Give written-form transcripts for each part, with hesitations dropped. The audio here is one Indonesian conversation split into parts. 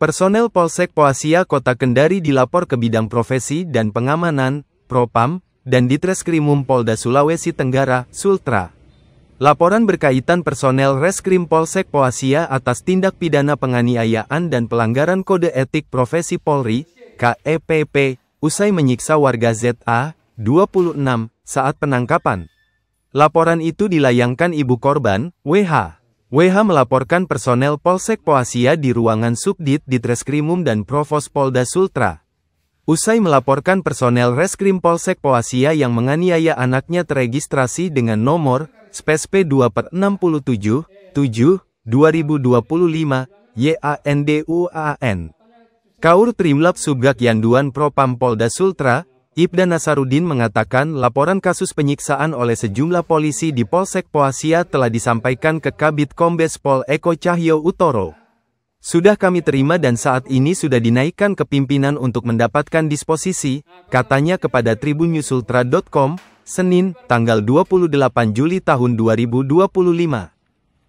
Personel Polsek Poasia Kota Kendari dilapor ke Bidang Profesi dan Pengamanan, Propam, dan Ditreskrimum Polda Sulawesi Tenggara, Sultra. Laporan berkaitan personel Reskrim Polsek Poasia atas tindak pidana penganiayaan dan pelanggaran kode etik profesi Polri, KEPP, usai menyiksa warga ZA, 26, saat penangkapan. Laporan itu dilayangkan ibu korban, WH. WH melaporkan personel Polsek Poasia di ruangan Subdit Ditreskrimum dan Provos Polda Sultra. Usai melaporkan personel Reskrim Polsek Poasia yang menganiaya anaknya teregistrasi dengan nomor SPSP 2/67, 7, 2025, YANDUAAN. Kaur Trimlab Subgak Yanduan Propam Polda Sultra, Ibda Nasarudin mengatakan laporan kasus penyiksaan oleh sejumlah polisi di Polsek Poasia telah disampaikan ke Kabid Kombes Pol Eko Cahyo Utoro. Sudah kami terima dan saat ini sudah dinaikkan ke pimpinan untuk mendapatkan disposisi, katanya kepada tribunnyusultra.com, Senin, tanggal 28 Juli tahun 2025.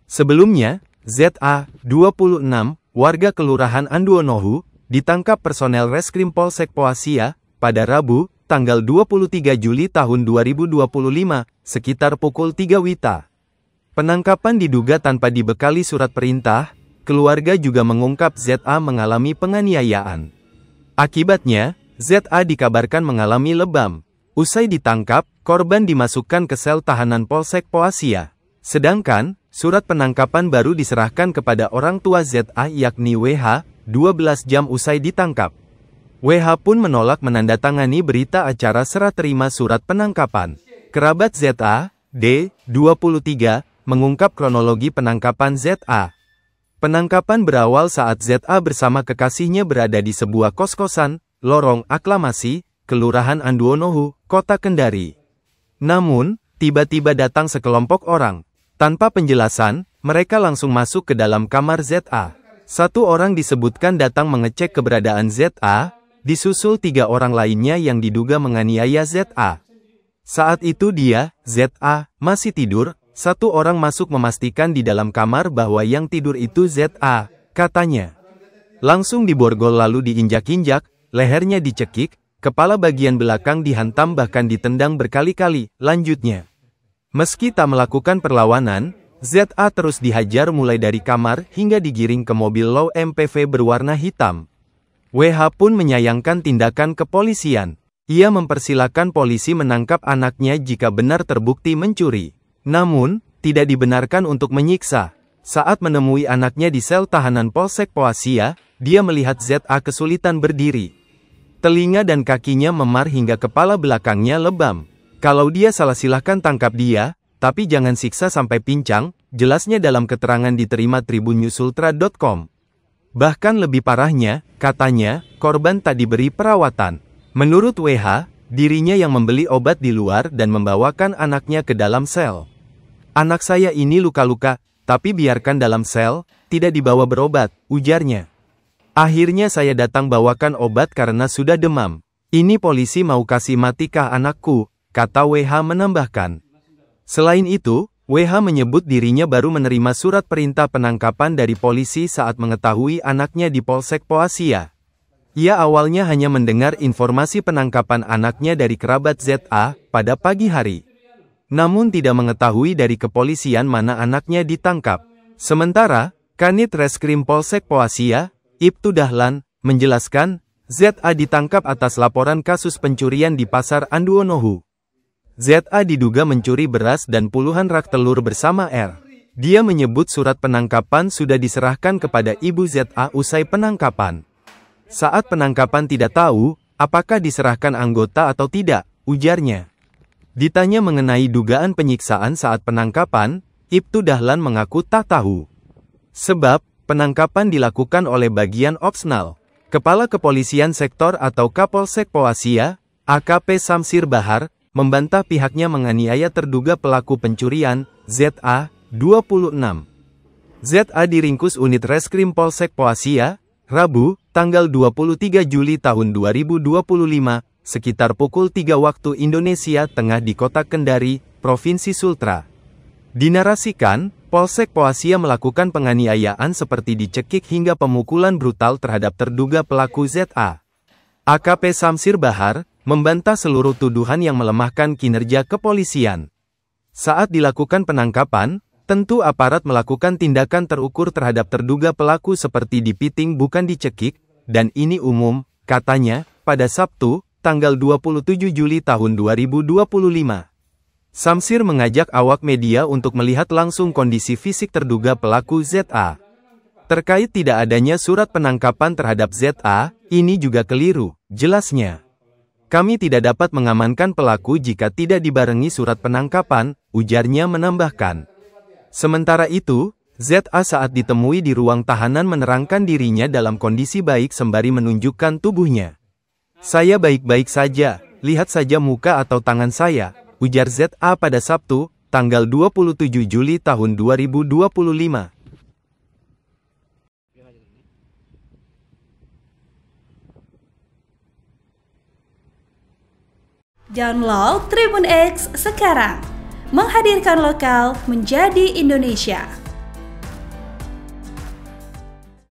Sebelumnya, ZA, 26, warga Kelurahan Anduonohu, ditangkap personel Reskrim Polsek Poasia, pada Rabu, tanggal 23 Juli tahun 2025, sekitar pukul 3 WITA. Penangkapan diduga tanpa dibekali surat perintah, keluarga juga mengungkap ZA mengalami penganiayaan. Akibatnya, ZA dikabarkan mengalami lebam. Usai ditangkap, korban dimasukkan ke sel tahanan Polsek Poasia. Sedangkan, surat penangkapan baru diserahkan kepada orang tua ZA yakni WH, 12 jam usai ditangkap. WH pun menolak menandatangani berita acara serah terima surat penangkapan. Kerabat ZA, D, 23, mengungkap kronologi penangkapan ZA. Penangkapan berawal saat ZA bersama kekasihnya berada di sebuah kos-kosan, Lorong Aklamasi, Kelurahan Anduonohu, Kota Kendari. Namun, tiba-tiba datang sekelompok orang. Tanpa penjelasan, mereka langsung masuk ke dalam kamar ZA. Satu orang disebutkan datang mengecek keberadaan ZA, disusul 3 orang lainnya yang diduga menganiaya ZA. Saat itu dia, ZA, masih tidur, satu orang masuk memastikan di dalam kamar bahwa yang tidur itu ZA, katanya. Langsung diborgol lalu diinjak-injak, lehernya dicekik, kepala bagian belakang dihantam bahkan ditendang berkali-kali, lanjutnya. Meski tak melakukan perlawanan, ZA terus dihajar mulai dari kamar hingga digiring ke mobil Low MPV berwarna hitam. WH pun menyayangkan tindakan kepolisian. Ia mempersilahkan polisi menangkap anaknya jika benar terbukti mencuri. Namun, tidak dibenarkan untuk menyiksa. Saat menemui anaknya di sel tahanan Polsek Poasia, dia melihat ZA kesulitan berdiri. Telinga dan kakinya memar hingga kepala belakangnya lebam. Kalau dia salah silahkan tangkap dia, tapi jangan siksa sampai pincang, jelasnya dalam keterangan diterima tribunnyusultra.com. Bahkan lebih parahnya, katanya, korban tak diberi perawatan. Menurut WH, dirinya yang membeli obat di luar dan membawakan anaknya ke dalam sel. Anak saya ini luka-luka, tapi biarkan dalam sel, tidak dibawa berobat, ujarnya. Akhirnya saya datang bawakan obat karena sudah demam. Ini polisi mau kasih matikah anakku, kata WH menambahkan. Selain itu, WH menyebut dirinya baru menerima surat perintah penangkapan dari polisi saat mengetahui anaknya di Polsek Poasia. Ia awalnya hanya mendengar informasi penangkapan anaknya dari kerabat ZA pada pagi hari. Namun tidak mengetahui dari kepolisian mana anaknya ditangkap. Sementara, Kanit Reskrim Polsek Poasia, Ibtu Dahlan, menjelaskan, ZA ditangkap atas laporan kasus pencurian di Pasar Anduonohu. ZA diduga mencuri beras dan puluhan rak telur bersama R. Dia menyebut surat penangkapan sudah diserahkan kepada ibu ZA usai penangkapan. Saat penangkapan tidak tahu, apakah diserahkan anggota atau tidak, ujarnya. Ditanya mengenai dugaan penyiksaan saat penangkapan, Ibtu Dahlan mengaku tak tahu. Sebab, penangkapan dilakukan oleh bagian opsnal. Kepala Kepolisian Sektor atau Kapolsek Poasia, AKP Samsir Bahar, membantah pihaknya menganiaya terduga pelaku pencurian, ZA, 26. ZA diringkus unit Reskrim Polsek Poasia, Rabu, tanggal 23 Juli tahun 2025, sekitar pukul 3 waktu Indonesia Tengah di Kota Kendari, Provinsi Sultra. Dinarasikan, Polsek Poasia melakukan penganiayaan seperti dicekik hingga pemukulan brutal terhadap terduga pelaku ZA. AKP Samsir Bahar membantah seluruh tuduhan yang melemahkan kinerja kepolisian. Saat dilakukan penangkapan, tentu aparat melakukan tindakan terukur terhadap terduga pelaku seperti dipiting bukan dicekik, dan ini umum, katanya, pada Sabtu, tanggal 27 Juli tahun 2025. Samsir mengajak awak media untuk melihat langsung kondisi fisik terduga pelaku ZA. Terkait tidak adanya surat penangkapan terhadap ZA, ini juga keliru, jelasnya. Kami tidak dapat mengamankan pelaku jika tidak dibarengi surat penangkapan, ujarnya menambahkan. Sementara itu, ZA saat ditemui di ruang tahanan menerangkan dirinya dalam kondisi baik sembari menunjukkan tubuhnya. Saya baik-baik saja, lihat saja muka atau tangan saya, ujar ZA pada Sabtu, tanggal 27 Juli tahun 2025. Download Tribun X sekarang, menghadirkan lokal menjadi Indonesia.